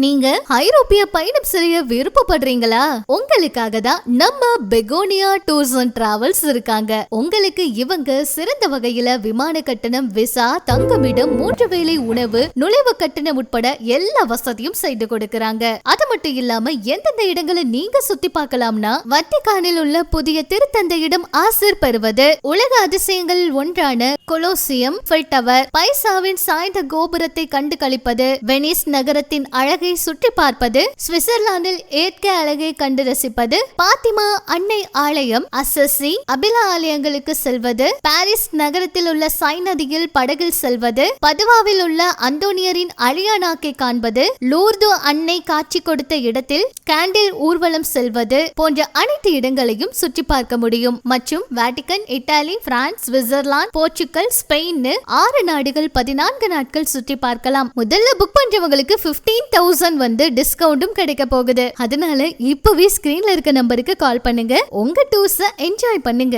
நீங்க ஐரோப்பிய பயணம் செய்ய விருப்பப்படுறீங்களா? உங்களுக்காக தான் நம்ம பெகோனியா டூர்ஸ் அண்ட் டிராவல்ஸ் இருக்காங்க. உங்களுக்கு இவங்க சிறந்த வகையில விமான கட்டணம், விசா, தங்குமிடம், 3 வேளை உணவு, நுழைவு கட்டணம் உட்பட எல்லா வசதியும் செய்து கொடுக்கறாங்க. அது மட்டும் இல்லாம எந்தெந்த இடங்களை நீங்க சுத்தி பார்க்கலாம்னா, வத்திக்கானில் உள்ள புதிய திருத்தந்தையிடம் ஆசிர் பெறுவது, உலக அதிசயங்களில் ஒன்றான கொலோசியம், ஃபில் டவர், பைசாவின் சாய்ந்த கோபுரத்தை கண்டு களிப்பது, வெனிஸ் நகரத்தின் அழகை சுற்றி பார்ப்பது, சுவிட்சர்லாந்தில் இயற்கை அழகை கண்டு ரசிப்பது, பாத்திமா அன்னை ஆலயம், அசசி, அபிலா ஆலயங்களுக்கு செல்வது, பாரிஸ் நகரத்தில் உள்ள சைன் நதியில் படகில் செல்வது, பதுவாவில் உள்ள அந்தோனியரின் அழியானாக்கை காண்பது, லூர்து அன்னை காட்சி கொடுத்த இடத்தில் கேண்டில் ஊர்வலம் செல்வது போன்ற அனைத்து இடங்களையும் சுற்றி பார்க்க முடியும். மற்றும் Vatican, Italy, France, Switzerland, Portugal, Spain 6 நாடுகள் 14 நாட்கள் சுற்றி பார்க்கலாம். முதல்ல புக் பண்றவங்களுக்கு 15,000 டிஸ்கவுண்டும் கிடைக்க போகுது. அதனால இப்பவே ஸ்கிரீன்ல இருக்க நம்பருக்கு கால் பண்ணுங்க. உங்க டூர்ஸை என்ஜாய் பண்ணுங்க.